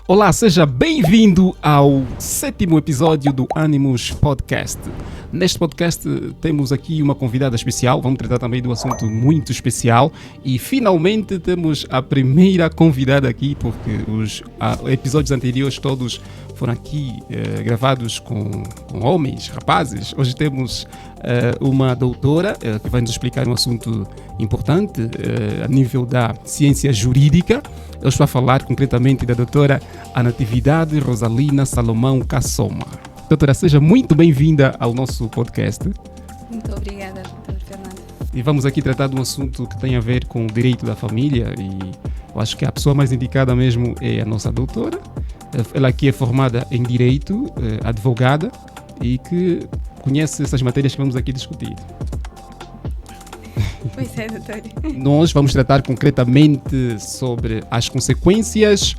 Olá, seja bem-vindo ao 7º episódio do Animus Podcast. Neste podcast temos aqui uma convidada especial, vamos tratar também de um assunto muito especial e finalmente temos a primeira convidada aqui, porque os episódios anteriores todos foram aqui gravados com homens, rapazes. Hoje temos uma doutora que vai nos explicar um assunto importante a nível da ciência jurídica. Eu estou a falar concretamente da doutora Natividade Rosalina Salomão Cassoma. Doutora, seja muito bem-vinda ao nosso podcast. Muito obrigada, doutor Fernando. E vamos aqui tratar de um assunto que tem a ver com o direito da família e eu acho que a pessoa mais indicada mesmo é a nossa doutora. Ela aqui é formada em Direito, advogada e que conhece essas matérias que vamos aqui discutir. Pois é, doutor. Nós vamos tratar concretamente sobre as consequências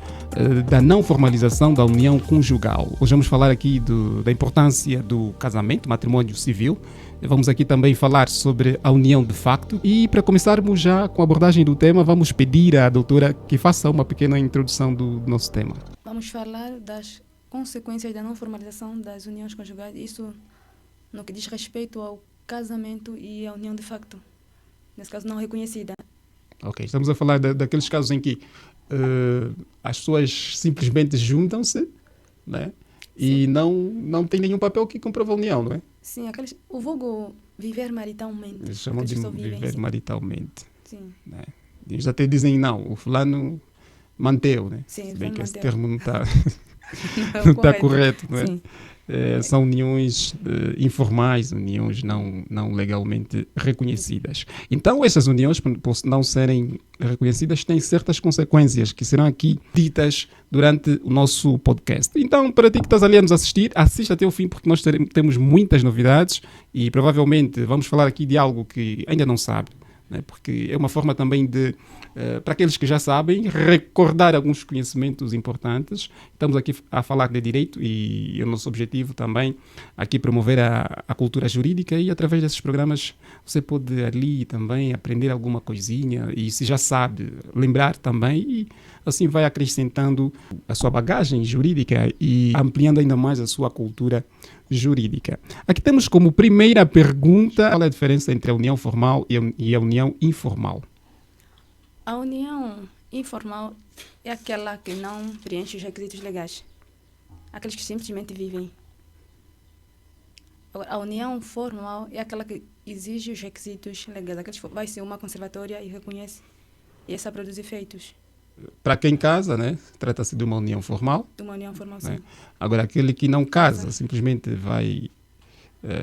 da não formalização da união conjugal. Hoje vamos falar aqui da importância do casamento, matrimônio civil. Vamos aqui também falar sobre a união de facto. E para começarmos já com a abordagem do tema, vamos pedir à doutora que faça uma pequena introdução do nosso tema. Vamos falar das consequências da não formalização das uniões conjugais, isso no que diz respeito ao casamento e à união de facto, nesse caso não reconhecida. Ok, estamos a falar daqueles casos em que as pessoas simplesmente juntam-se, né? E não tem nenhum papel que comprova a união, não é? Sim, o vulgo viver maritalmente. Eles chamam de viver maritalmente. Sim. Né? Eles até dizem, não, o fulano manteu, né? Sim, se bem que esse manteu. termo não está correto, não é? Sim. São uniões informais, uniões não legalmente reconhecidas. Então, essas uniões, por não serem reconhecidas, têm certas consequências que serão aqui ditas durante o nosso podcast. Então, para ti que estás ali a nos assistir, assista até o fim, porque nós temos muitas novidades e provavelmente vamos falar aqui de algo que ainda não sabe, né? Porque é uma forma também de, para aqueles que já sabem, recordar alguns conhecimentos importantes. Estamos aqui a falar de direito e o nosso objetivo também aqui promover a cultura jurídica e através desses programas você pode ali também aprender alguma coisinha e se já sabe, lembrar também e assim vai acrescentando a sua bagagem jurídica e ampliando ainda mais a sua cultura jurídica. Aqui temos como primeira pergunta qual é a diferença entre a união formal e a união informal. A união informal é aquela que não preenche os requisitos legais, aqueles que simplesmente vivem. Agora, a união formal é aquela que exige os requisitos legais, aqueles que vai ser uma conservatória e reconhece e essa produz efeitos. Para quem casa, né, trata-se de uma união formal. De uma união formal, Né? sim. Agora, aquele que não casa, simplesmente vai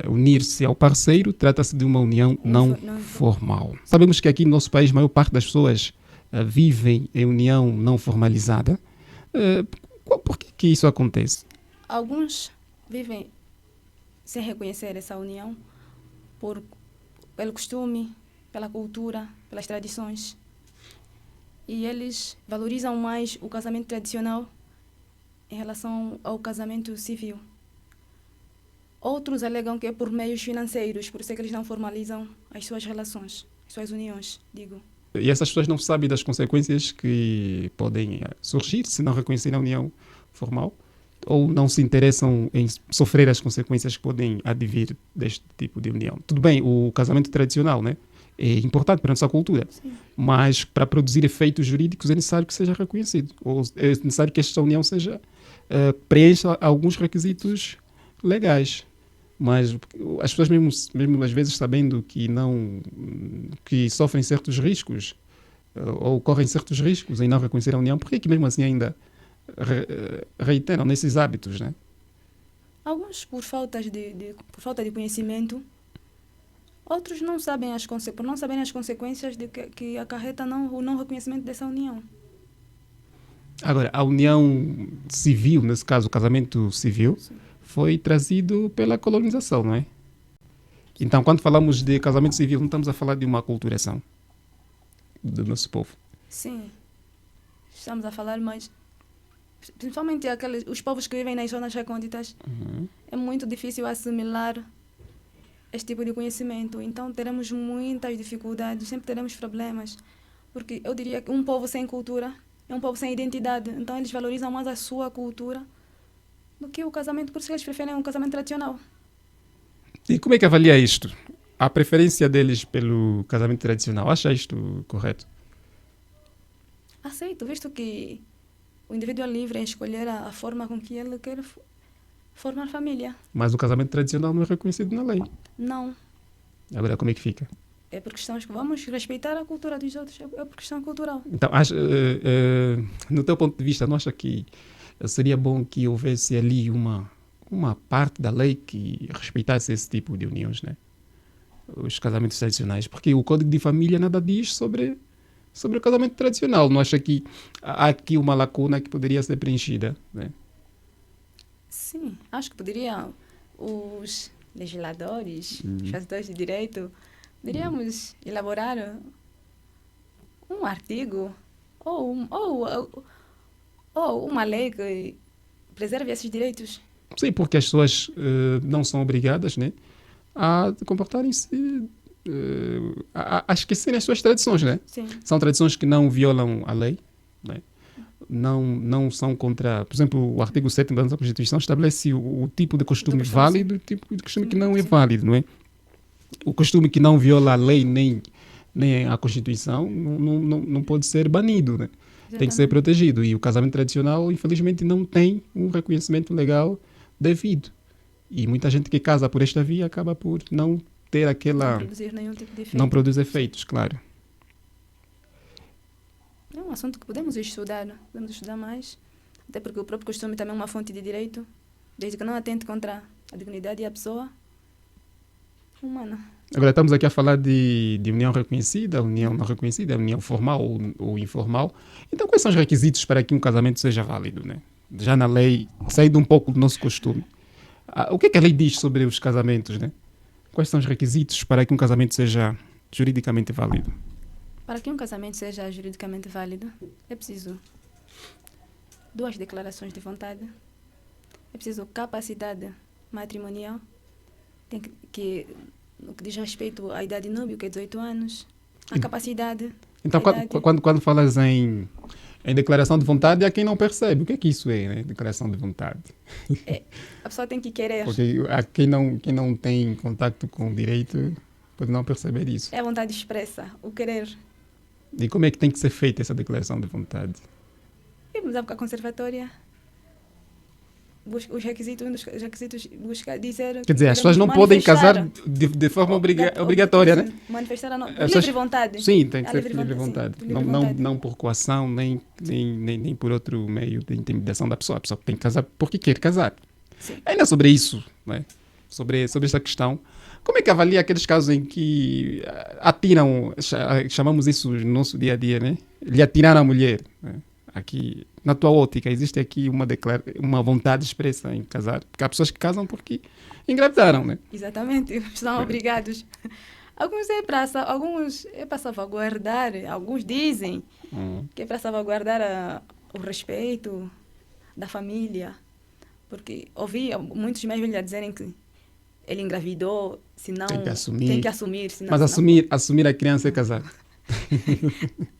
unir-se ao parceiro, trata-se de uma união não formal. Sabemos que aqui no nosso país a maior parte das pessoas vivem em união não formalizada. Por que isso acontece? Alguns vivem sem reconhecer essa união pelo costume, pela cultura, pelas tradições. E eles valorizam mais o casamento tradicional em relação ao casamento civil. Outros alegam que é por meios financeiros, por isso é que eles não formalizam as suas relações, as suas uniões, digo. E essas pessoas não sabem das consequências que podem surgir se não reconhecerem a união formal? Ou não se interessam em sofrer as consequências que podem advir deste tipo de união? Tudo bem, o casamento tradicional, né? É importante para a nossa cultura, sim, mas para produzir efeitos jurídicos é necessário que seja reconhecido, ou é necessário que esta união preencha alguns requisitos legais. Mas as pessoas mesmo às vezes sabendo que sofrem certos riscos, ou correm certos riscos em não reconhecer a união, por que mesmo assim ainda reiteram nesses hábitos, né? Alguns por falta de conhecimento. Outros não sabem por não saberem as consequências de que acarreta o não reconhecimento dessa união. Agora, a união civil, nesse caso o casamento civil, sim, foi trazido pela colonização, não é? Então, quando falamos de casamento civil, não estamos a falar de uma aculturação do nosso povo. Sim, estamos a falar, mas principalmente os povos que vivem nas zonas recônditas, é muito difícil assimilar este tipo de conhecimento. Então teremos muitas dificuldades, sempre teremos problemas. Porque eu diria que um povo sem cultura é um povo sem identidade. Então eles valorizam mais a sua cultura do que o casamento. Por isso que eles preferem um casamento tradicional. E como é que avalia isto? A preferência deles pelo casamento tradicional, acha isto correto? Aceito, visto que o indivíduo é livre em escolher a forma com que ele quer formar família. Mas o casamento tradicional não é reconhecido na lei. Não. Agora, como é que fica? É por questões que vamos respeitar a cultura dos outros. É por questão cultural. Então, no teu ponto de vista, não acha que seria bom que houvesse ali uma parte da lei que respeitasse esse tipo de uniões, né? Os casamentos tradicionais? Porque o Código de Família nada diz sobre o casamento tradicional. Não acha que há aqui uma lacuna que poderia ser preenchida, né? Sim, acho que poderia os legisladores, os fazedores de direito, poderíamos elaborar um artigo ou uma lei que preserve esses direitos. Sim, porque as pessoas não são obrigadas, né, a comportarem-se, a esquecerem as suas tradições, né? Sim. São tradições que não violam a lei, né? Não são contra... Por exemplo, o artigo 7º da nossa Constituição estabelece o tipo de costume válido e o tipo de costume que não é válido, não é? O costume que não viola a lei nem a Constituição não pode ser banido, né? Tem que ser protegido. E o casamento tradicional, infelizmente, não tem um reconhecimento legal devido. E muita gente que casa por esta via acaba por não ter aquela... Não produzir nenhum tipo de efeito. Não produz efeitos, claro. É um assunto que podemos estudar mais, até porque o próprio costume também é uma fonte de direito, desde que não atente contra a dignidade da pessoa humana. Agora estamos aqui a falar de união reconhecida, união não reconhecida, união formal ou informal. Então quais são os requisitos para que um casamento seja válido, né? Já na lei, saindo um pouco do nosso costume. O que é que a lei diz sobre os casamentos, né? Quais são os requisitos para que um casamento seja juridicamente válido? Para que um casamento seja juridicamente válido, é preciso 2 declarações de vontade, é preciso capacidade matrimonial, tem que no que diz respeito à idade núbio, que é 18 anos, a capacidade... Então, quando falas em declaração de vontade, há quem não percebe. O que é que isso é, né? Declaração de vontade. A pessoa tem que querer. Porque há quem não tem contato com o direito pode não perceber isso. É a vontade expressa, o querer. E como é que tem que ser feita essa declaração de vontade? Vamos à conservatória. Os requisitos busca dizer... Quer dizer, as pessoas não podem casar de forma obrigatória, né? Manifestar a livre vontade. Sim, tem que ser livre vontade. Não por coação, nem por outro meio de intimidação da pessoa. A pessoa tem que casar porque quer casar. Sim. Ainda sobre isso, né? Sobre esta questão, como é que avalia aqueles casos em que atiram, chamamos isso no nosso dia a dia, né? Lhe atiraram a mulher, né? Aqui, na tua ótica, existe aqui uma vontade expressa em casar? Porque há pessoas que casam porque engravidaram, né? Exatamente, são obrigados. Alguns é para salvaguardar, alguns dizem que é para salvaguardar o respeito da família. Porque ouvi muitos mais velhos a dizerem que ele engravidou, senão tem que assumir. Senão, mas assumir a criança é casar.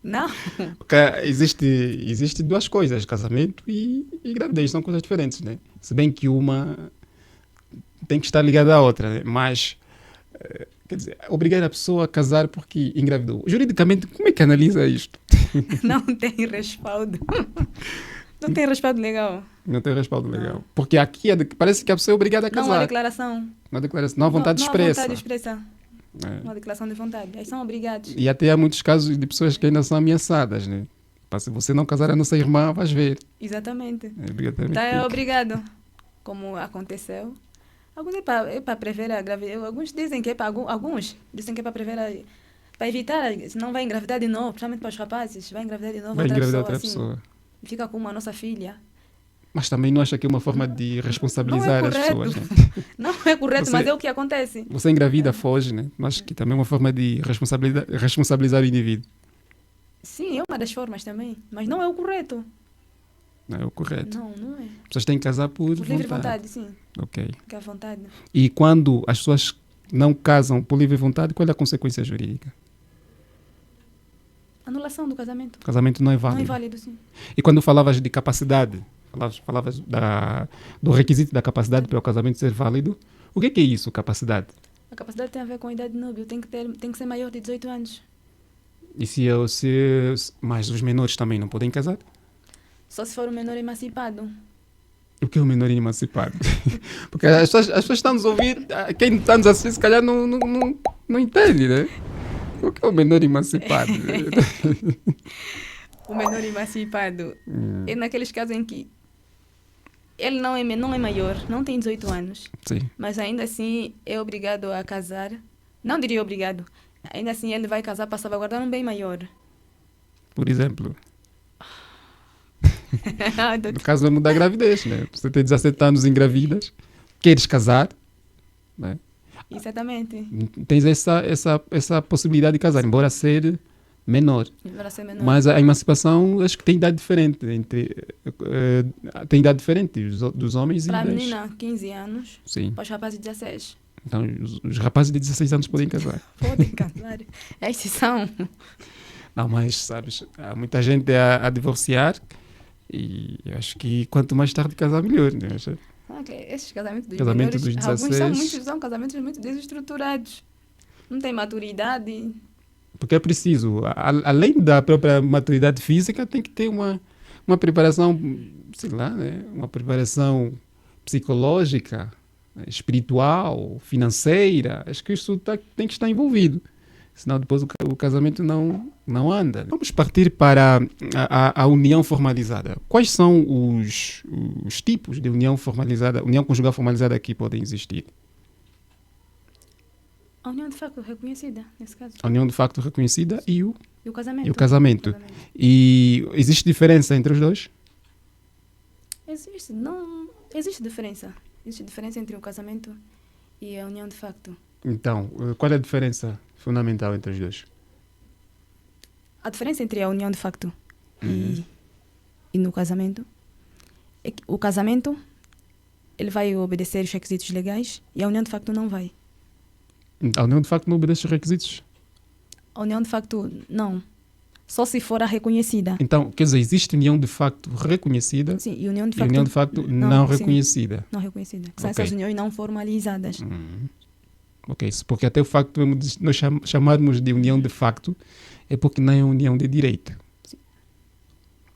Não. Porque existe 2 coisas, casamento e gravidez, são coisas diferentes, né? Se bem que uma tem que estar ligada à outra, né? Mas, quer dizer, obrigar a pessoa a casar porque engravidou. Juridicamente, como é que analisa isto? Não tem respaldo. Não tem respaldo legal. Não tem respaldo legal. Porque aqui parece que a pessoa é obrigada a casar. Não há declaração. Não há vontade expressa. Não há vontade expressa. Uma declaração de vontade. Aí são obrigados. E até há muitos casos de pessoas que ainda são ameaçadas, né? Para se você não casar a nossa irmã, vais ver. Exatamente. Então é obrigado. Como aconteceu. Alguns é para prever a gravidez. Alguns dizem que é para prever para evitar, senão vai engravidar de novo, principalmente para os rapazes, vai engravidar de novo. Vai engravidar outra pessoa. E fica com a nossa filha. Mas também não acha que é uma forma de responsabilizar as pessoas, né? Não é correto, mas é o que acontece. Você engravida, foge, né? Mas que também é uma forma de responsabilizar o indivíduo. Sim, é uma das formas também. Mas não é o correto. Não é o correto. Não é. As pessoas têm que casar por livre vontade, sim. Ok. Que é a vontade. E quando as pessoas não casam por livre vontade, qual é a consequência jurídica? A Anulação do casamento. O casamento não é Não válido. é válido, sim. E quando falavas de capacidade, falavas do requisito da capacidade para o casamento ser válido, o que é isso, capacidade? A capacidade tem a ver com a idade núbil. Tem que ser maior de 18 anos. E mas os menores também não podem casar? Só se for um menor emancipado. O que é o menor emancipado? Porque as pessoas estão nos a ouvir, quem está nos a assistir, se calhar não entende, né? O que é o menor emancipado? O menor emancipado é naqueles casos em que ele não é maior, não tem 18 anos, Sim. mas ainda assim é obrigado a casar. Não diria obrigado. Ainda assim ele vai casar para salvaguardar um bem maior. Por exemplo, no caso mesmo da gravidez, né? Você tem 17 anos engravidas, queres casar, né? Exatamente. Tens essa possibilidade de casar, embora ser menor. Para ser menor. Mas a emancipação acho que tem idade diferente tem idade diferente dos homens Para a e das... menina, 15 anos. Sim. Para os rapazes, 16. Então os rapazes de 16 anos podem casar. Podem casar. É exceção. Não, mas sabes, há muita gente a divorciar e eu acho que quanto mais tarde casar, melhor. Né? Okay. Esses casamentos dos Casamento menores, dos alguns 16. são casamentos muito desestruturados. Não tem maturidade. Porque é preciso, além da própria maturidade física, tem que ter uma preparação, sei lá, né? Uma preparação psicológica, espiritual, financeira. Acho que isso tem que estar envolvido. Senão depois o casamento não anda. Vamos partir para a união formalizada. Quais são os tipos de união formalizada, união conjugal formalizada que podem existir? A união de facto reconhecida, nesse caso. A união de facto reconhecida e o casamento. E o casamento. E existe diferença entre os dois? Existe. Não, existe diferença. Existe diferença entre o casamento e a união de facto. Então, qual é a diferença fundamental entre os dois? A diferença entre a união de facto e no casamento é que o casamento ele vai obedecer os requisitos legais e a união de facto não vai. A união de facto não obedece os requisitos? A união de facto não. Só se for a reconhecida. Então, quer dizer, existe união de facto reconhecida Sim, e união de e facto, união de facto não sim, reconhecida. não reconhecida. Que são Ok. essas uniões não formalizadas. Ok, porque até o facto mesmo de nós chamarmos de união de facto é porque não é união de direito. Sim.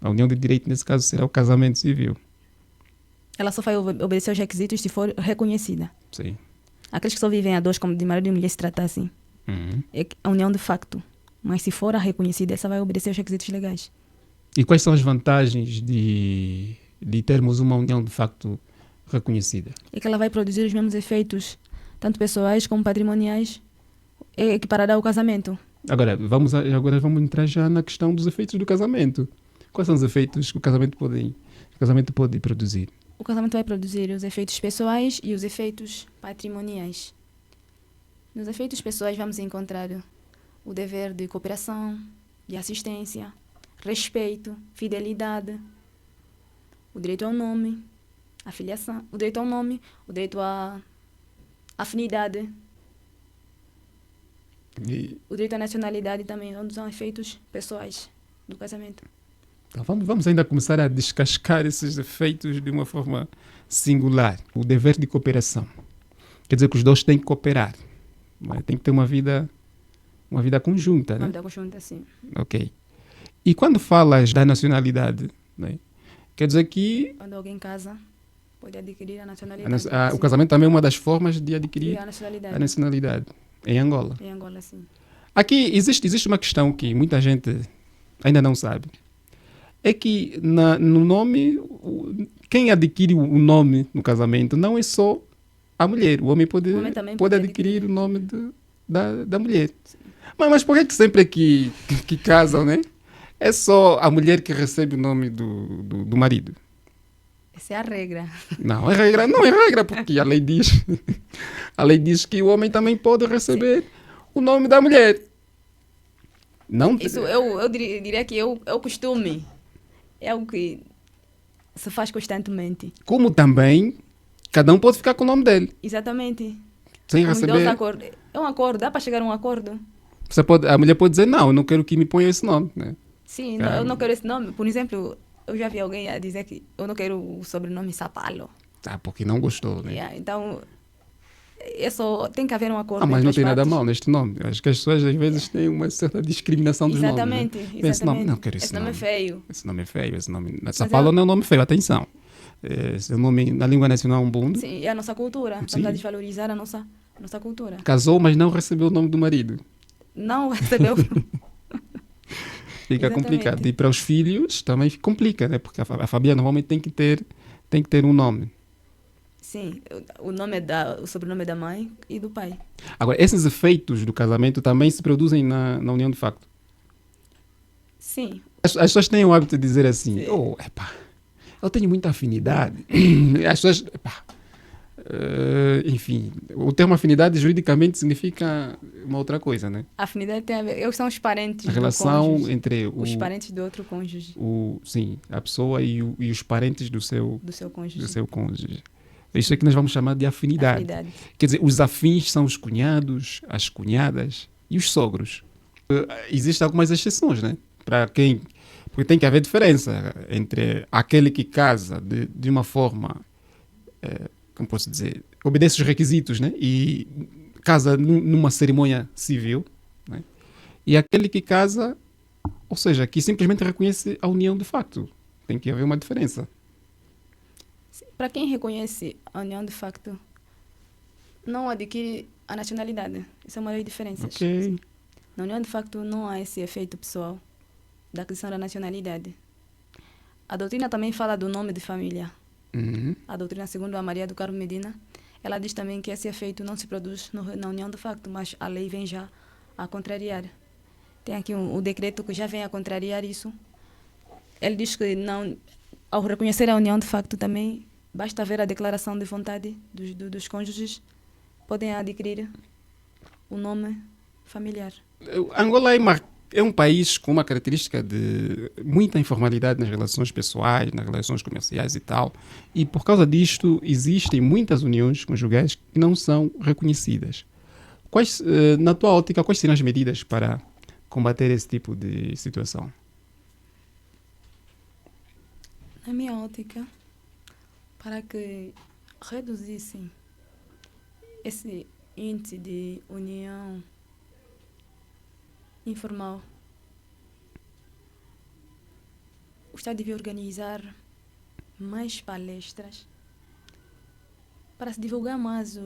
A união de direito, nesse caso, será o casamento civil. Ela só vai obedecer aos requisitos se for reconhecida. Sim. Aqueles que só vivem a dois, como de marido e mulher se tratassem, é a união de facto. Mas se for a reconhecida, essa vai obedecer aos requisitos legais. E quais são as vantagens de termos uma união de facto reconhecida? É que ela vai produzir os mesmos efeitos, tanto pessoais como patrimoniais, equiparada ao casamento. Agora vamos entrar já na questão dos efeitos do casamento. Quais são os efeitos que o casamento pode produzir? O casamento vai produzir os efeitos pessoais e os efeitos patrimoniais. Nos efeitos pessoais vamos encontrar o dever de cooperação, de assistência, respeito, fidelidade, o direito ao nome, a filiação, o direito ao nome, o direito à afinidade, o direito à nacionalidade também, onde são efeitos pessoais do casamento. Então, vamos ainda começar a descascar esses efeitos de uma forma singular. O dever de cooperação. Quer dizer que os dois têm que cooperar. Mas tem que ter uma vida conjunta, né? Uma vida conjunta, sim. Ok. E quando falas da nacionalidade, né? Quer dizer que Quando alguém casa, pode adquirir a nacionalidade. o casamento também é uma das formas de adquirir a nacionalidade. a nacionalidade em Angola. Em Angola, sim. Aqui existe uma questão que muita gente ainda não sabe. É que no nome, quem adquire o nome no casamento não é só a mulher. O homem pode adquirir o nome da mulher. Mas por que sempre que casam, né? É só a mulher que recebe o nome do marido? Essa é a regra. Não é regra, porque a lei diz que o homem também pode receber o nome da mulher. Não, isso eu diria que é o costume. É algo que se faz constantemente. Como também, cada um pode ficar com o nome dele. Exatamente. Sem receber. É um acordo. Dá para chegar a um acordo. A mulher pode dizer, não, eu não quero que me ponha esse nome, né? Sim, eu não quero esse nome. Por exemplo, eu já vi alguém a dizer que eu não quero o sobrenome Sapalo. Porque não gostou, né? Yeah, então, tem que haver um acordo Mas entre não as tem nada partes. mal neste nome. Eu acho que as pessoas às vezes têm uma certa discriminação dos nomes, né? Exatamente, Esse nome, exatamente. não quero Esse nome é feio. Esse nome é feio, esse nome... Mas Sapalo não é um nome feio, atenção. Esse nome na língua nacional é um bundo. Sim, é a nossa cultura. Sim. Estamos a desvalorizar a nossa cultura. Casou, mas não recebeu o nome do marido. Não recebeu. Fica complicado. E para os filhos também complica, né? Porque a família normalmente tem que ter um nome. Sim, o sobrenome é da mãe e do pai. Agora, esses efeitos do casamento também se produzem na união de facto. Sim. As pessoas têm o hábito de dizer assim, eu tenho muita afinidade. As pessoas, enfim, o termo afinidade juridicamente significa uma outra coisa, né? Afinidade tem a ver, eles são os parentes a relação do cônjuge, entre os parentes do outro cônjuge. Sim, a pessoa e os parentes do seu cônjuge. Isso é que nós vamos chamar de afinidade. Quer dizer, os afins são os cunhados, as cunhadas e os sogros. Existem algumas exceções, né? Porque tem que haver diferença entre aquele que casa de uma forma, como posso dizer, obedece os requisitos, né? E casa numa cerimônia civil, né? E aquele que casa, ou seja, que simplesmente reconhece a união de facto. Tem que haver uma diferença. Para quem reconhece a união de facto, não adquire a nacionalidade. Isso é uma das diferenças. Okay. Na união de facto não há esse efeito pessoal da aquisição da nacionalidade. A doutrina também fala do nome de família. Uhum. A doutrina, segundo a Maria do Carmo Medina, ela diz também que esse efeito não se produz na união de facto, mas a lei vem já a contrariar. Tem aqui o decreto que já vem a contrariar isso. Ele diz que não, ao reconhecer a união de facto também, basta ver a declaração de vontade dos cônjuges, podem adquirir o nome familiar. Angola é um país com uma característica de muita informalidade nas relações pessoais, nas relações comerciais e tal. E por causa disto, existem muitas uniões conjugais que não são reconhecidas. Na tua ótica, quais seriam as medidas para combater esse tipo de situação? Na minha ótica, para que reduzissem esse índice de união informal, o Estado devia organizar mais palestras para se divulgar mais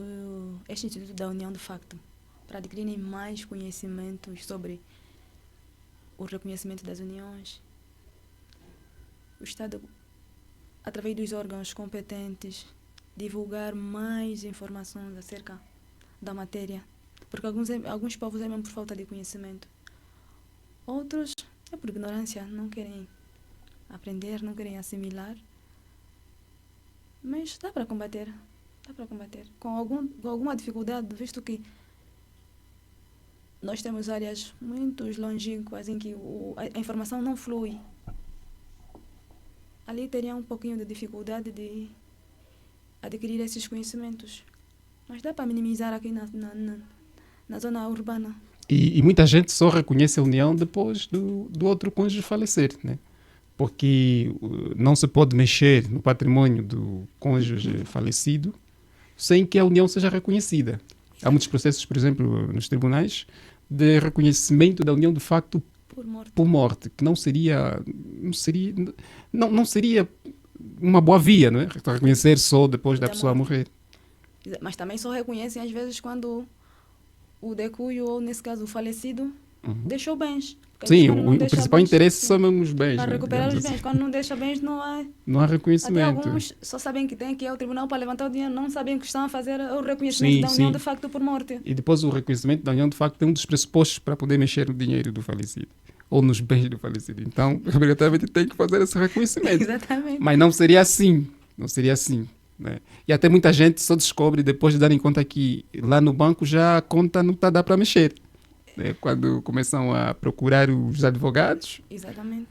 este Instituto da União de Facto, para adquirirem mais conhecimentos sobre o reconhecimento das uniões. O Estado, através dos órgãos competentes, divulgar mais informações acerca da matéria, porque alguns povos é mesmo por falta de conhecimento. Outros é por ignorância, não querem aprender, não querem assimilar. Mas dá para combater. Com alguma dificuldade, visto que nós temos áreas muito longínquas em que a informação não flui. Ali teria um pouquinho de dificuldade de adquirir esses conhecimentos. Mas dá para minimizar aqui na zona urbana. E muita gente só reconhece a união depois do outro cônjuge falecer, né? Porque não se pode mexer no patrimônio do cônjuge falecido sem que a união seja reconhecida. Há muitos processos, por exemplo, nos tribunais, de reconhecimento da união de facto por morte, que não seria uma boa via, não é? Reconhecer só depois da pessoa morrer. Mas também só reconhecem às vezes quando o decuio, ou nesse caso o falecido, deixou bens. Sim, o principal interesse são mesmo os bens. Para recuperar os bens. Quando não deixa bens, não há reconhecimento. Até alguns só sabem que tem que ir ao tribunal para levantar o dinheiro, não sabem que estão a fazer o reconhecimento da união de facto por morte. E depois o reconhecimento da união de facto é um dos pressupostos para poder mexer no dinheiro do falecido. Ou nos bens do falecido. Então, obrigatoriamente tem que fazer esse reconhecimento. Exatamente. Mas não seria assim. Né? E até muita gente só descobre depois de dar em conta que lá no banco já a conta não dá para mexer. Né? Quando começam a procurar os advogados. Exatamente.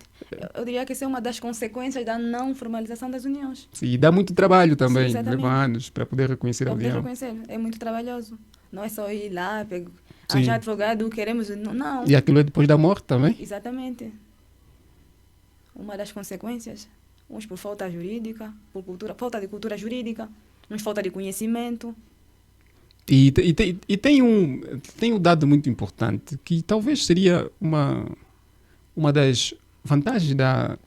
Eu diria que essa é uma das consequências da não formalização das uniões. Sim, e dá muito trabalho também. Sim, leva anos para poder reconhecer a união. É muito trabalhoso. Não é só ir lá, arranjar advogado, queremos... Não. E aquilo é depois da morte também? Exatamente. Uma das consequências, uns por falta jurídica, por falta de cultura jurídica, uns falta de conhecimento. E tem um dado muito importante, que talvez seria uma das vantagens da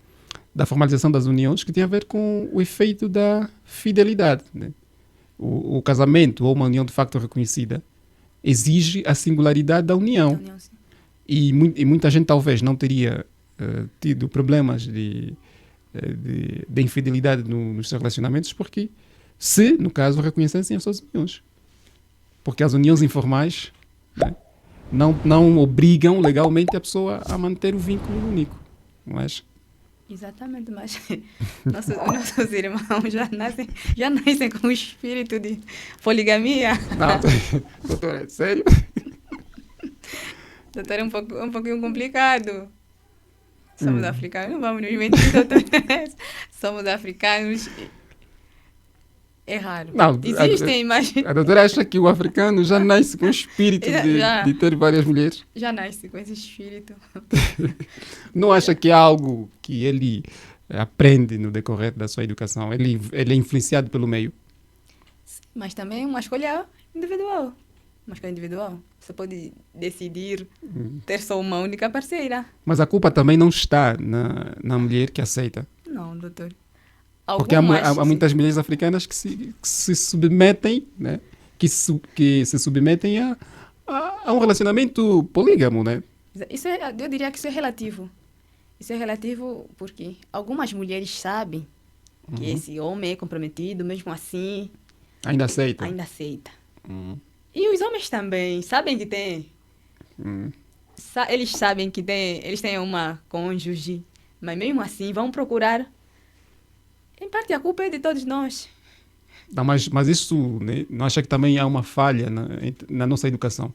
formalização das uniões, que tem a ver com o efeito da fidelidade, né? O casamento, ou uma união de facto reconhecida, exige a singularidade da união. E muita gente talvez não teria tido problemas de infidelidade nos seus relacionamentos, porque se, no caso, reconhecessem as suas uniões. Porque as uniões informais, né, não obrigam legalmente a pessoa a manter o vínculo único. Não é? Exatamente, mas nossos irmãos já nascem com o espírito de poligamia. Não, doutora, é sério? Doutor, é um pouquinho complicado. Somos africanos, não vamos nos mentir, doutor. Somos africanos. É raro. Não, existem, mas... A doutora acha que o africano já nasce com o espírito de ter várias mulheres? Já nasce com esse espírito. Não acha que é algo que ele aprende no decorrer da sua educação? Ele é influenciado pelo meio? Sim, mas também uma escolha individual. Uma escolha individual. Você pode decidir ter só uma única parceira. Mas a culpa também não está na mulher que aceita. Não, doutor. Porque há muitas mulheres africanas que se submetem, né? que se submetem a um relacionamento polígamo, né? Eu diria que isso é relativo. Isso é relativo porque algumas mulheres sabem que esse homem é comprometido, mesmo assim... Ainda aceita. E os homens também sabem que tem. Eles sabem que eles têm uma cônjuge, mas mesmo assim vão procurar. Em parte, a culpa é de todos nós. Não, mas isso, né, não acha que também há uma falha na nossa educação?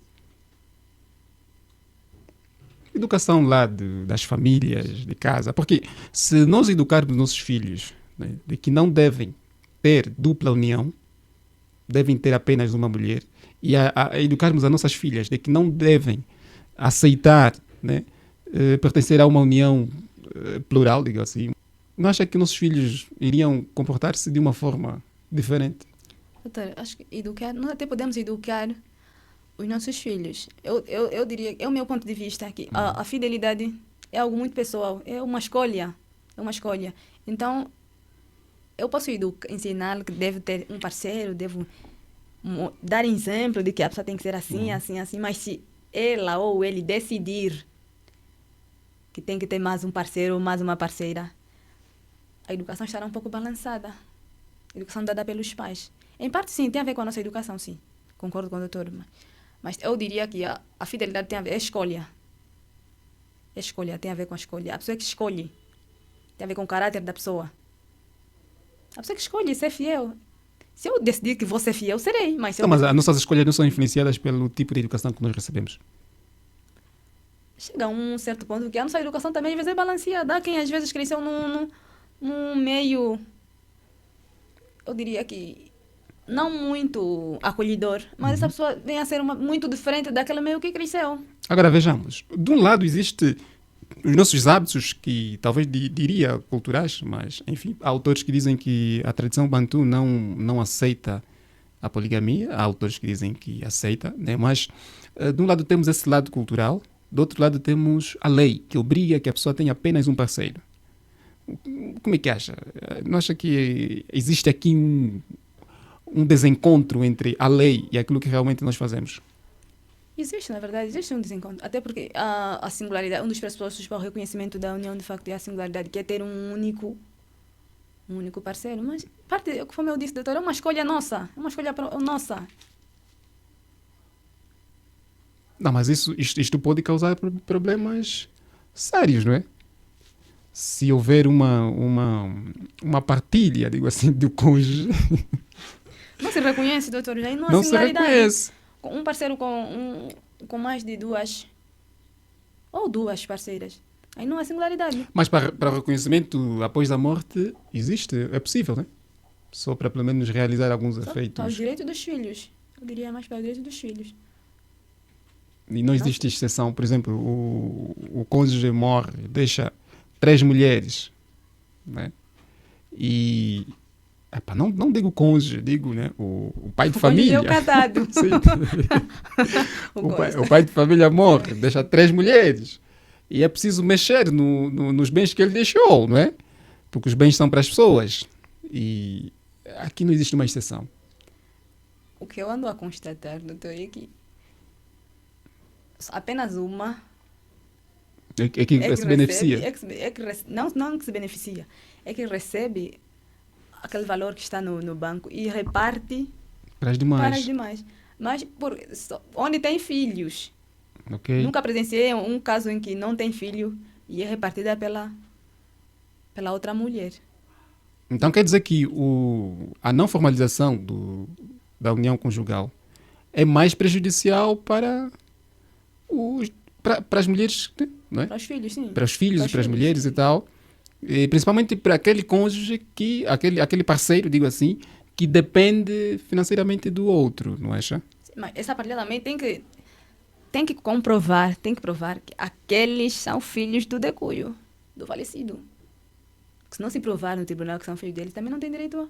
Educação lá das famílias, de casa. Porque se nós educarmos nossos filhos, né, de que não devem ter dupla união, devem ter apenas uma mulher, e a educarmos as nossas filhas de que não devem aceitar, né, pertencer a uma união plural, digo assim, não acha que nossos filhos iriam comportar-se de uma forma diferente? Doutor, acho que nós até podemos educar os nossos filhos. Eu diria, é o meu ponto de vista, que a fidelidade é algo muito pessoal, é uma escolha. Então, eu posso ensiná-lo que deve ter um parceiro, devo dar exemplo de que a pessoa tem que ser assim, assim, mas se ela ou ele decidir que tem que ter mais um parceiro ou mais uma parceira, a educação estará um pouco balançada. A educação dada pelos pais. Em parte, sim, tem a ver com a nossa educação, sim. Concordo com o doutor. Mas eu diria que a fidelidade tem a ver, é escolha. É escolha, tem a ver com a escolha. A pessoa que escolhe tem a ver com o caráter da pessoa. A pessoa que escolhe ser fiel. Se eu decidir que vou ser fiel, serei. Mas as nossas escolhas não são influenciadas pelo tipo de educação que nós recebemos. Chega a um certo ponto que a nossa educação também às vezes é balanceada. Há quem às vezes cresceu num meio, eu diria que não muito acolhedor, mas essa pessoa vem a ser muito diferente daquele meio que cresceu. Agora vejamos, de um lado existe os nossos hábitos, que talvez diria culturais, mas enfim, há autores que dizem que a tradição bantu não aceita a poligamia, há autores que dizem que aceita, né? Mas de um lado temos esse lado cultural, do outro lado temos a lei, que obriga que a pessoa tenha apenas um parceiro. Como é que acha? Não acha que existe aqui um desencontro entre a lei e aquilo que realmente nós fazemos? Existe, na verdade, existe um desencontro. Até porque a singularidade, um dos pressupostos para o reconhecimento da união, de facto, é a singularidade, que é ter um único parceiro. Mas, como eu disse, doutor, é uma escolha nossa. É uma escolha nossa. Não, mas isto pode causar problemas sérios, não é? Se houver uma partilha, digo assim, do cônjuge... Não se reconhece, doutor, já não há não singularidade. Se reconhece. Um parceiro com mais de duas parceiras, aí não há singularidade. Mas para o reconhecimento após a morte, existe, é possível, né? Só para pelo menos realizar alguns efeitos. Para o direito dos filhos. Eu diria mais para o direito dos filhos. E não existe exceção. Por exemplo, o cônjuge morre, deixa 3 mulheres, né? E epá, não digo cônjuge, digo, né, o pai de O cônjuge família. é o casado. Sim. O O pai de família morre, deixa 3 mulheres. E é preciso mexer nos bens que ele deixou, não é? Porque os bens são para as pessoas. E aqui não existe uma exceção. O que eu ando a constatar, doutor, é que apenas uma É que se beneficia. não que se beneficia, é que recebe aquele valor que está no banco e reparte Para as para as demais. demais. Mas onde tem filhos, Ok? nunca presenciei um caso em que não tem filho e é repartida pela outra mulher. Então quer dizer que a não formalização da união conjugal é mais prejudicial para as mulheres, não é? Para os filhos, sim. Para os filhos Para e os para as filhos, mulheres sim. e tal. E principalmente para aquele cônjuge aquele parceiro, digo assim, que depende financeiramente do outro, não acha? Mas essa partilha também tem que comprovar, tem que provar que aqueles são filhos do decuyo, do falecido. Porque se não se provar no tribunal que são filhos deles, também não tem direito a...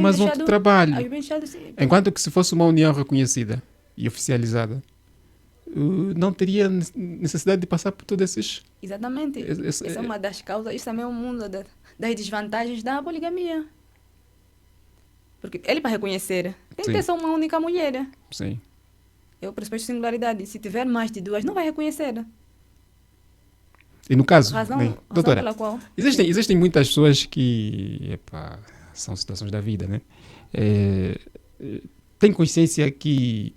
Mas outro trabalho. Aos bens deixados, sim. Enquanto que se fosse uma união reconhecida e oficializada, não teria necessidade de passar por todos esses... Exatamente. Essa é uma das causas. Isso também é um mundo das desvantagens da poligamia. Porque ele, para reconhecer, tem que ter só uma única mulher. Sim. É o pressuposto de singularidade. Se tiver mais de 2, não vai reconhecer. E no caso, Razão doutora, pela qual... existem muitas pessoas que, epá, são situações da vida, né? Tem consciência que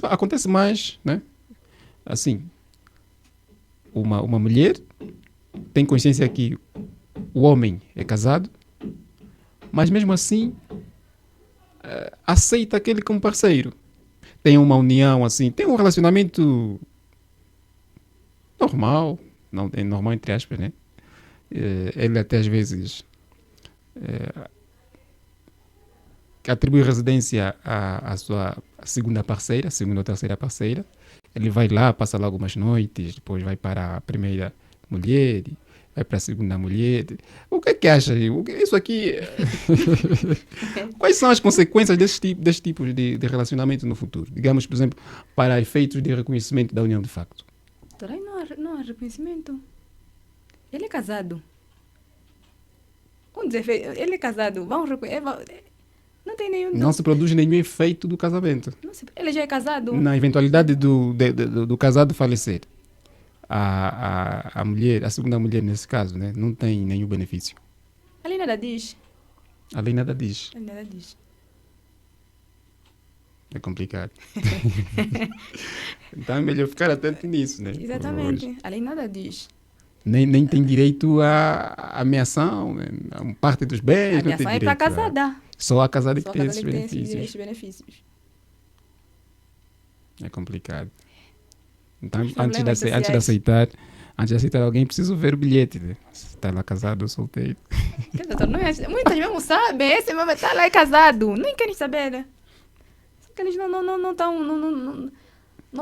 acontece mais, né? Assim, uma mulher tem consciência que o homem é casado, mas mesmo assim aceita aquele como parceiro. Tem uma união assim, tem um relacionamento normal, não é normal entre aspas, né? Ele até às vezes atribui residência à sua segunda parceira, segunda ou terceira parceira. Ele vai lá, passa lá algumas noites, depois vai para a primeira mulher, vai para a segunda mulher. O que é que acha? Isso aqui... Quais são as consequências desse tipo de relacionamento no futuro? Digamos, por exemplo, para efeitos de reconhecimento da união de facto. Doutor, aí não há reconhecimento. Ele é casado. Vamos dizer, ele é casado. Não tem nenhum... Não se produz nenhum efeito do casamento. Ele já é casado. Na eventualidade do casado falecer, a mulher, a segunda mulher nesse caso, né, não tem nenhum benefício. A lei nada diz. A lei nada diz. A lei nada diz. É complicado. Então é melhor ficar atento nisso, né? Exatamente. A lei nada diz. Nem tem direito à ameação, né? A parte dos bens. A ameação é para a casada. Só a casada que Só a tem casada esses que tem benefícios. esses benefícios. É complicado. Então, Os antes de problemas aceitar alguém, preciso ver o bilhete. Né? Se está lá casado ou solteiro. Doutor, muitas mesmo sabem. Esse mesmo está lá é casado. Nem querem saber. Né? Só que eles não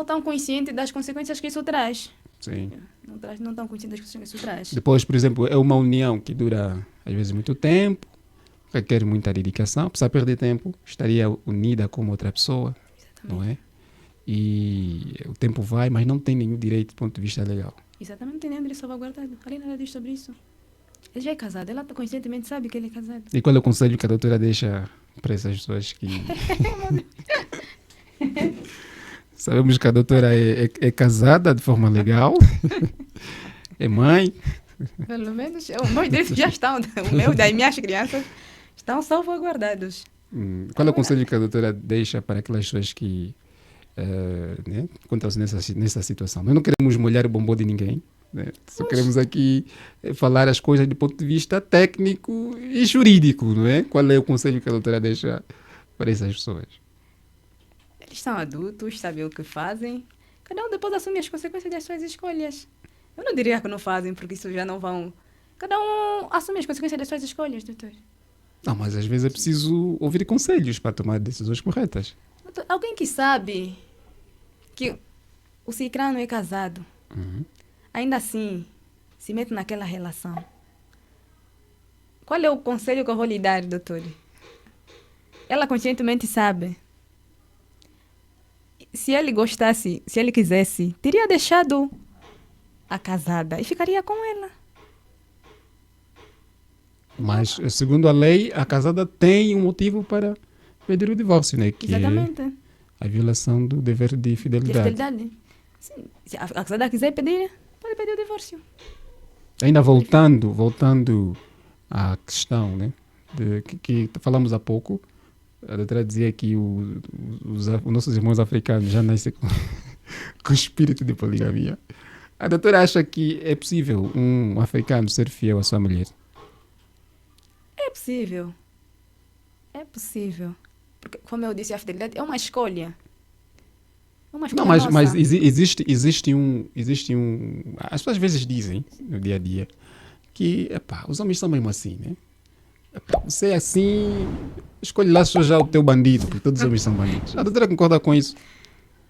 estão conscientes das consequências que isso traz. Sim. Não estão conscientes das consequências que isso traz. Depois, por exemplo, é uma união que dura, às vezes, muito tempo, requer muita dedicação, precisa perder tempo, estaria unida com outra pessoa, Exatamente. não é? E o tempo vai, mas não tem nenhum direito do ponto de vista legal. Exatamente, não tem nenhum direito salvaguardado. A lei nada diz sobre isso. Ele já é casado, ela conscientemente sabe que ele é casado. E qual é o conselho que a doutora deixa para essas pessoas que... Sabemos que a doutora é casada de forma legal, é mãe. Pelo menos, os meus direitos já estão, o meu das minhas crianças estão salvaguardados. Qual é o conselho que a doutora deixa para aquelas pessoas que né, encontram-se nessa situação? Nós não queremos molhar o bombom de ninguém, né? Só queremos aqui falar as coisas do ponto de vista técnico e jurídico, não é? Qual é o conselho que a doutora deixa para essas pessoas? Eles são adultos, sabem o que fazem. Cada um depois assume as consequências das suas escolhas. Eu não diria que não fazem, porque isso já não vão... Cada um assume as consequências das suas escolhas, doutor. Não, mas às vezes é preciso ouvir conselhos para tomar decisões corretas. Doutor, alguém que sabe que o cicrano é casado, Uhum. ainda assim se mete naquela relação. Qual é o conselho que eu vou lhe dar, doutor? Ela conscientemente sabe. Se ele gostasse, se ele quisesse, teria deixado a casada e ficaria com ela. Mas, segundo a lei, a casada tem um motivo para pedir o divórcio, né? Que Exatamente. é a violação do dever de De fidelidade. fidelidade. Sim. Se a casada quiser pedir, pode pedir o divórcio. Ainda voltando à questão, né? Que falamos há pouco, a doutora dizia que os nossos irmãos africanos já nascem com espírito de poligamia. A doutora acha que é possível um africano ser fiel à sua mulher? É possível. É possível. Porque, como eu disse, a fidelidade é uma escolha. É uma escolha Não, mas nossa. existe um. As pessoas às vezes dizem, no dia a dia, que epá, os homens são mesmo assim, né? Epá, você é assim, escolhe lá só já o teu bandido, porque todos os homens são bandidos. A doutora concorda com isso?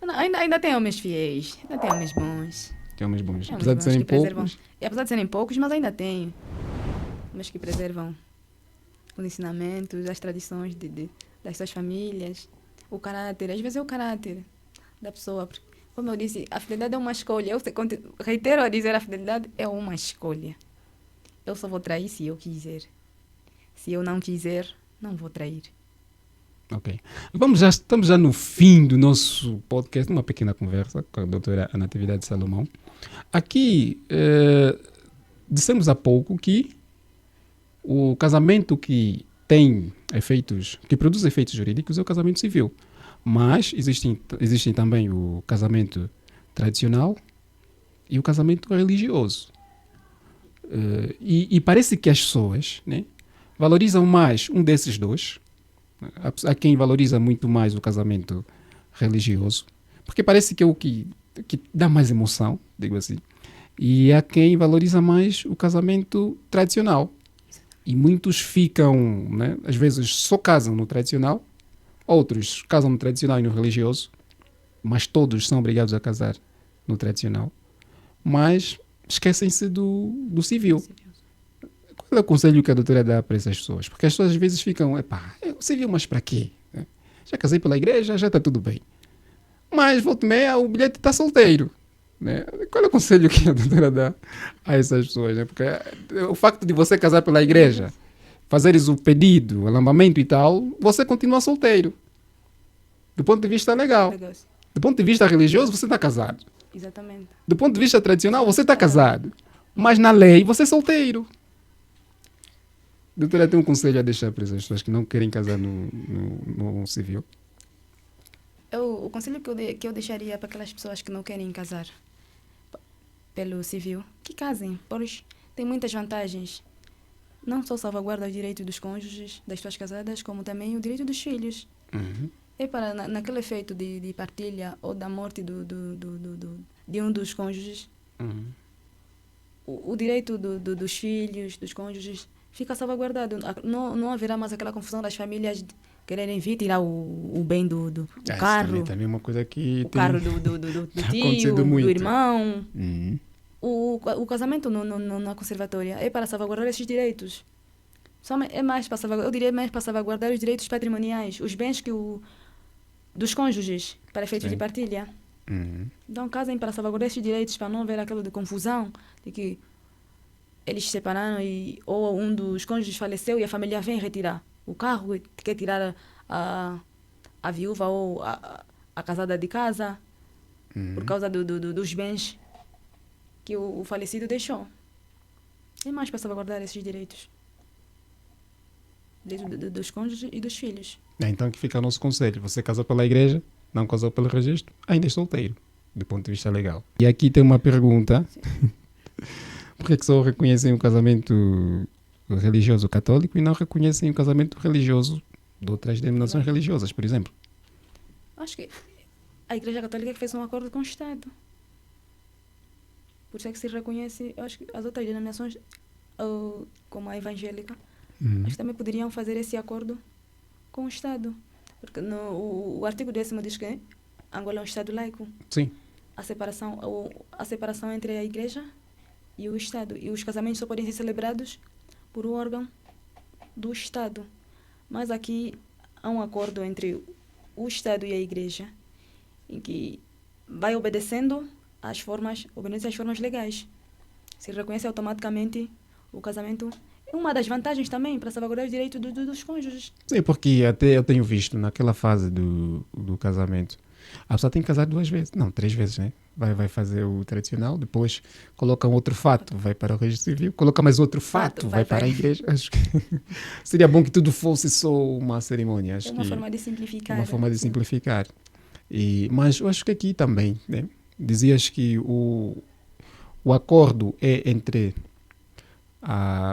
Não, ainda tem homens fiéis. Ainda tem homens bons. Tem homens bons, Tem homens apesar de bons serem que preservam. poucos. E apesar de serem poucos, mas ainda tem. Homens que preservam os ensinamentos, as tradições das suas famílias. O caráter. Às vezes é o caráter da pessoa. Porque, como eu disse, a fidelidade é uma escolha. Reitero a dizer, a fidelidade é uma escolha. Eu só vou trair se eu quiser. Se eu não quiser, não vou trair. Ok. Estamos já no fim do nosso podcast, uma pequena conversa com a doutora Natividade Salomão. Aqui, dissemos há pouco que o casamento que tem efeitos, que produz efeitos jurídicos é o casamento civil. Mas existem também o casamento tradicional e o casamento religioso. E parece que as pessoas, né, valorizam mais um desses dois. Há quem valoriza muito mais o casamento religioso, porque parece que é o que dá mais emoção, digo assim. E há quem valoriza mais o casamento tradicional. E muitos ficam, né, às vezes só casam no tradicional, outros casam no tradicional e no religioso, mas todos são obrigados a casar no tradicional. Mas esquecem-se do civil. Qual é o conselho que a doutora dá para essas pessoas? Porque as pessoas às vezes ficam, epá, civil, mas para quê? Já casei pela igreja, já está tudo bem. Mas, volta e meia, o bilhete está solteiro. Né? Qual é o conselho que a doutora dá a essas pessoas? Né? Porque o facto de você casar pela igreja, fazeres o pedido, o alambamento e tal, você continua solteiro. Do ponto de vista legal. Legal. Do ponto de vista religioso, você está casado. Exatamente. Do ponto de vista tradicional, você está casado. Mas na lei, você é solteiro. Doutora, tem um conselho a deixar para essas pessoas que não querem casar no civil? O conselho que eu deixaria para aquelas pessoas que não querem casar pelo civil, que casem, pois tem muitas vantagens. Não só salvaguarda os direitos dos cônjuges, das pessoas casadas, como também o direito dos filhos. Uhum. É para, naquele efeito de partilha ou da morte de um dos cônjuges, Uhum. o direito dos filhos, dos cônjuges, fica salvaguardado. Não haverá mais aquela confusão das famílias quererem vir tirar o bem do carro. Também é uma coisa que O tem carro do tio, acontecido muito. do irmão. Uhum. O casamento na conservatória é para salvaguardar esses direitos. É mais para salvaguardar, eu diria mais para salvaguardar os direitos patrimoniais, os bens dos cônjuges, para efeitos Sim. de partilha. Uhum. Então, casem para salvaguardar esses direitos, para não haver aquela de confusão, de que eles se separaram ou um dos cônjuges faleceu e a família vem retirar o carro e quer tirar a viúva ou a casada de casa por causa dos bens que o falecido deixou. É mais para salvaguardar esses direitos. Direito dos cônjuges e dos filhos. Então que fica o nosso conselho. Você casou pela igreja, não casou pelo registro, ainda é solteiro, do ponto de vista legal. E aqui tem uma pergunta. Por que só reconhecem o casamento religioso católico e não reconhecem o casamento religioso de outras denominações religiosas, por exemplo? Acho que a Igreja Católica fez um acordo com o Estado. Por isso é que se reconhece, eu acho que as outras denominações, como a evangélica, acho que também poderiam fazer esse acordo com o Estado. Porque o artigo 10º diz que Angola é um Estado laico. Sim. A separação entre a igreja e o Estado. E os casamentos só podem ser celebrados por um órgão do Estado. Mas aqui há um acordo entre o Estado e a igreja, em que vai obedece às formas legais. Se reconhece automaticamente o casamento. É uma das vantagens também para salvaguardar os direitos dos cônjuges. Sim, porque até eu tenho visto naquela fase do casamento, a pessoa tem que casar 2 vezes, não, 3 vezes, né? Vai fazer o tradicional, depois coloca um outro fato, vai para o registro civil, coloca mais outro fato, vai para a igreja. Acho que seria bom que tudo fosse só uma cerimônia. Acho É uma que forma de simplificar. uma forma de simplificar. Mas eu acho que aqui também, né? Dizias que o acordo é entre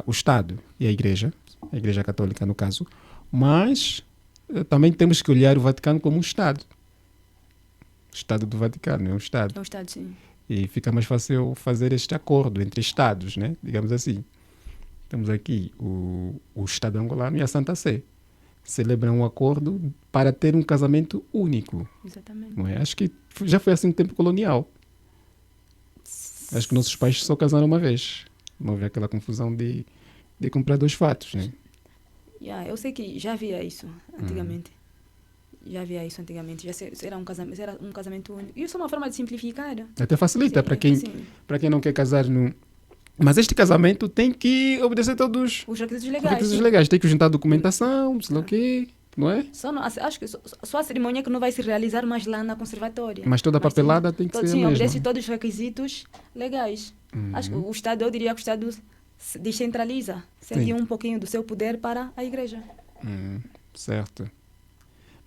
o Estado e a Igreja Católica no caso, mas também temos que olhar o Vaticano como um Estado. O Estado do Vaticano é um Estado. É um Estado, sim. E fica mais fácil fazer este acordo entre Estados, né? Digamos assim. Temos aqui o Estado angolano e a Santa Sé. Celebram um acordo para ter um casamento único. Exatamente. Não é? Acho que já foi assim no tempo colonial. Acho que nossos pais só casaram uma vez. Não houve aquela confusão de comprar 2 fatos, né? Eu sei que já havia isso antigamente. Era um casamento único. E isso é uma forma de simplificar. Até facilita para Sim. quem não quer casar no... Mas este casamento tem que obedecer todos Os requisitos os legais. requisitos legais. Tem que juntar documentação, sei lá o quê, não é? Acho que só a cerimônia que não vai se realizar mais lá na conservatória. Mas toda a papelada tem que ser a Sim, mesma. obedece todos os requisitos legais. Acho que eu diria que o Estado se descentraliza, cede um pouquinho do seu poder para a igreja. Certo.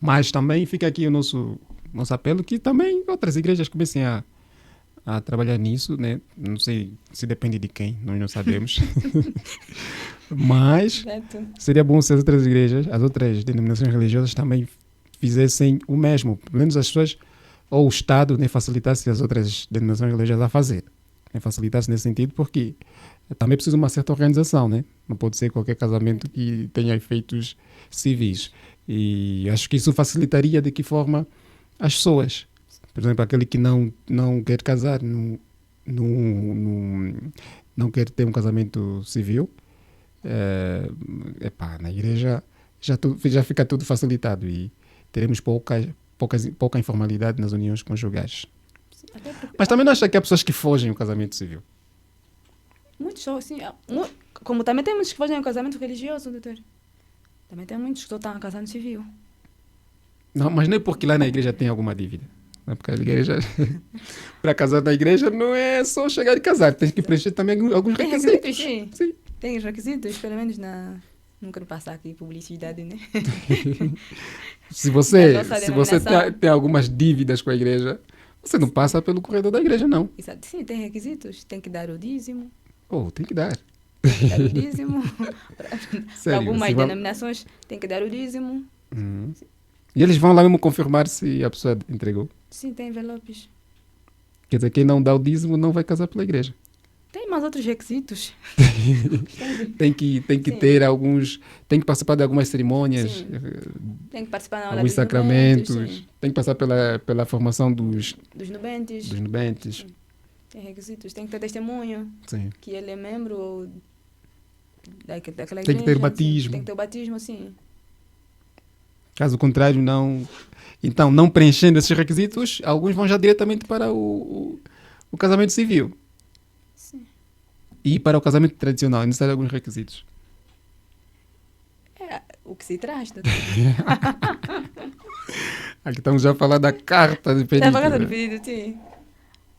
Mas também fica aqui o nosso apelo que também outras igrejas comecem a trabalhar nisso, né? Não sei se depende de quem, nós não sabemos. Mas Certo. seria bom se as outras denominações religiosas também fizessem o mesmo. Pelo menos as pessoas, ou o Estado, né, facilitasse as outras denominações religiosas a fazer. Né, facilitasse nesse sentido, porque também precisa de uma certa organização, né? Não pode ser qualquer casamento que tenha efeitos civis. E acho que isso facilitaria de que forma as pessoas. Por exemplo, aquele que não quer casar, não quer ter um casamento civil, na igreja já fica tudo facilitado e teremos pouca informalidade nas uniões conjugais. Mas também não acha que há pessoas que fogem do casamento civil? Muitos só, sim. Como também tem muitos que fazem o casamento religioso, doutor. Também tem muitos que só estão casando civil. Não, mas nem porque lá na igreja tem alguma dívida. Não é porque a igreja... Para casar na igreja não é só chegar e casar. Tem que preencher também alguns Tem requisitos. Sim. Tem os requisitos, pelo menos não quero passar aqui publicidade, né? Se você denominação. tem algumas dívidas com a igreja, você não passa pelo corredor da igreja, não. Exato. Sim, tem requisitos. Tem que dar o dízimo. Tem que dar. Dar o dízimo. Para algumas você denominações tem que dar o dízimo. E eles vão lá mesmo confirmar se a pessoa entregou. Sim, tem envelopes. Quer dizer, quem não dá o dízimo não vai casar pela igreja. Tem mais outros requisitos. Tem que ter alguns... Tem que participar de algumas cerimônias. Sim. Tem que participar na aula Alguns dos sacramentos. nubentes, Tem que passar pela formação dos nubentes. nubentes. Tem requisitos. Tem que ter testemunho. Sim. Que ele é membro daquela igreja. Tem que ter batismo. Sim. Tem que ter o batismo, sim. Caso contrário, não... Então, não preenchendo esses requisitos, alguns vão já diretamente para o casamento civil. Sim. E para o casamento tradicional, é necessário alguns requisitos. É o que se traz, doutor. Aqui estamos já a falar da carta de pedido. Está a carta do pedido, sim.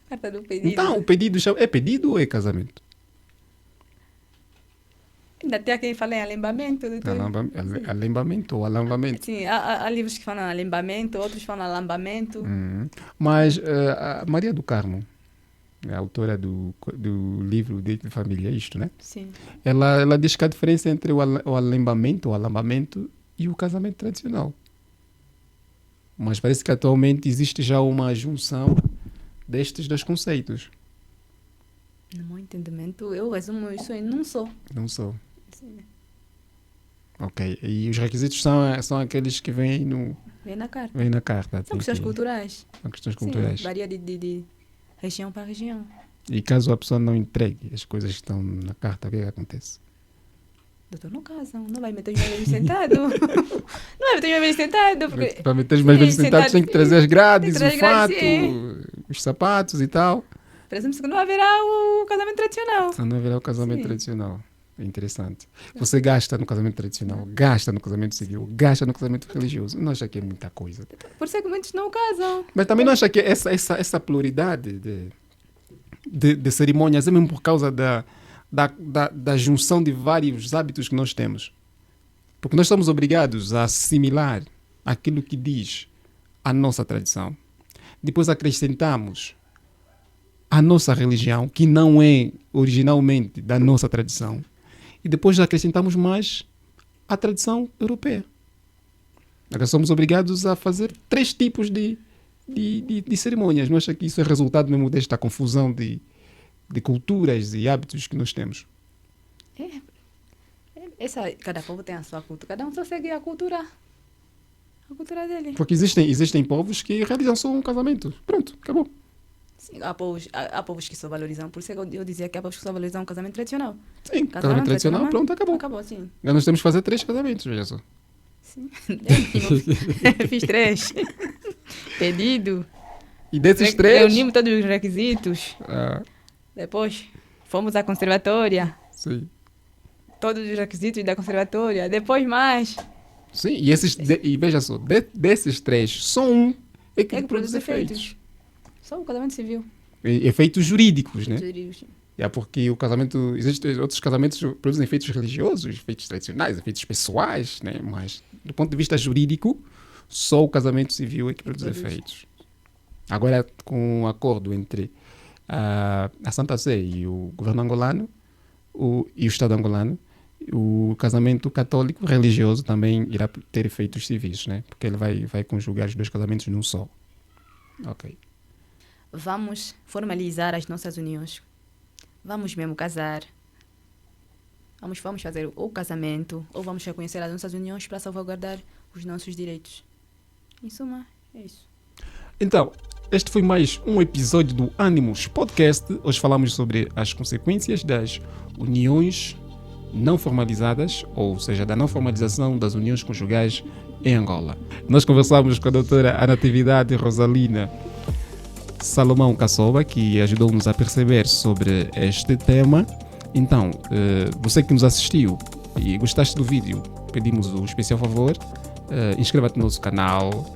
Carta do pedido. Então, o pedido é pedido ou é casamento? Ainda tem quem fala em alambamento, doutor. Alambamento ou alambamento? Sim, há livros que falam alambamento, outros falam alambamento. Mas a Maria do Carmo, a autora do livro de família, isto, né? Sim. Ela diz que a diferença entre o alambamento e o casamento tradicional. Mas parece que atualmente existe já uma junção destes 2 conceitos. No meu entendimento, eu resumo isso em não só. Não só. Sim. Ok. E os requisitos são aqueles que vêm Vem na carta. vêm na carta. São questões culturais. São questões Sim, culturais. varia de região para região. E caso a pessoa não entregue as coisas que estão na carta, o que é que acontece? Doutor, não casam. Não vai meter os meus velhos sentados. Não vai meter os meus velhos sentados. Porque... Para meter os mais velhos sentados, tem que trazer as grades, tem que o trazer fato, grades, os sapatos e tal. Presume-se que não haverá o casamento tradicional. Senão não haverá o casamento Sim. tradicional. É interessante. Você gasta no casamento tradicional, gasta no casamento civil, gasta no casamento religioso. Não acha que é muita coisa. Por isso é que muitos não casam. Mas também não acha que essa pluralidade de cerimônias é mesmo por causa da junção de vários hábitos que nós temos? Porque nós somos obrigados a assimilar aquilo que diz a nossa tradição. Depois acrescentamos a nossa religião, que não é originalmente da nossa tradição. E depois acrescentamos mais a tradição europeia. Agora somos obrigados a fazer 3 tipos de cerimônias. Não acha que isso é resultado mesmo desta confusão de culturas e hábitos que nós temos? Cada povo tem a sua cultura. Cada um só segue a cultura dele. Porque existem povos que realizam só um casamento. Pronto, acabou. Sim, há povos que só valorizam. Por isso é que eu dizia que há povos que só valorizam um casamento tradicional. Sim, casamento tradicional, pronto, acabou. Acabou, sim. Agora nós temos que fazer 3 casamentos, veja só. Sim. Fiz 3. Pedido. E desses 3... Reunimos todos os requisitos. Ah, Depois fomos à conservatória. sim. Todos os requisitos da conservatória. Depois mais. Sim, e veja só, desses 3, só um é que produz efeitos. Só o casamento civil. Efeitos jurídicos, né? Jurídicos. É porque o casamento... Existem outros casamentos que produzem efeitos religiosos, efeitos tradicionais, efeitos pessoais, né? Mas, do ponto de vista jurídico, só o casamento civil é que produz efeitos. Agora, com o acordo entre a Santa Sé e o governo angolano e o Estado angolano, o casamento católico religioso também irá ter efeitos civis, né? Porque ele vai conjugar os 2 casamentos num só. Ok. Vamos formalizar as nossas uniões. Vamos mesmo casar. Vamos fazer ou casamento, ou vamos reconhecer as nossas uniões para salvaguardar os nossos direitos. Em suma, é isso. Então, este foi mais um episódio do Animus Podcast. Hoje falamos sobre as consequências das uniões não formalizadas, ou seja, da não formalização das uniões conjugais em Angola. Nós conversamos com a doutora Natividade Rosalina Salomão Kassoba, que ajudou-nos a perceber sobre este tema. Então, você que nos assistiu e gostaste do vídeo, pedimos o especial favor, inscreva-te no nosso canal,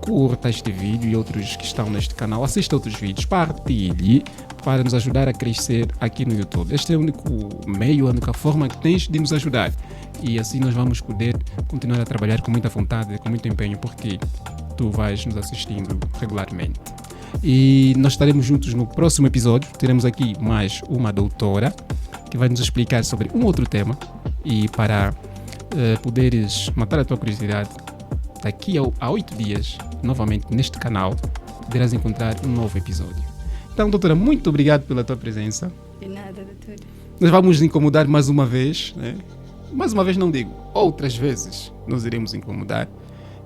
curta este vídeo e outros que estão neste canal, assista outros vídeos, partilhe para nos ajudar a crescer aqui no YouTube. Este é o único meio, a única forma que tens de nos ajudar. E assim nós vamos poder continuar a trabalhar com muita vontade, com muito empenho, porque tu vais nos assistindo regularmente. E nós estaremos juntos no próximo episódio. Teremos aqui mais uma doutora que vai nos explicar sobre um outro tema. E para poderes matar a tua curiosidade, daqui a 8 dias, novamente neste canal, poderás encontrar um novo episódio. Então, doutora, muito obrigado pela tua presença. De nada, doutor. Nós vamos incomodar mais uma vez, né? Mais uma vez não digo, outras vezes nos iremos incomodar.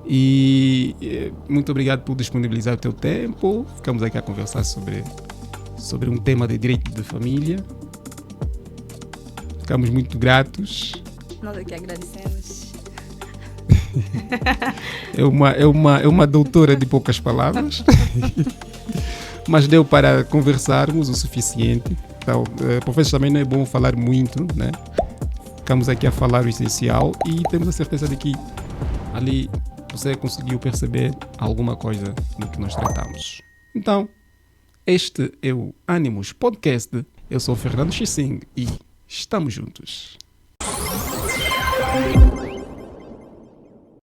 E muito obrigado por disponibilizar o teu tempo. Ficamos aqui a conversar sobre um tema de direito de família. Ficamos muito gratos. Nós aqui agradecemos. É uma doutora de poucas palavras. Mas deu para conversarmos o suficiente. Então, por vezes também não é bom falar muito, né? Ficamos aqui a falar o essencial e temos a certeza de que ali você conseguiu perceber alguma coisa do que nós tratamos. Então, este é o Animus Podcast. Eu sou o Fernando Xissing e estamos juntos.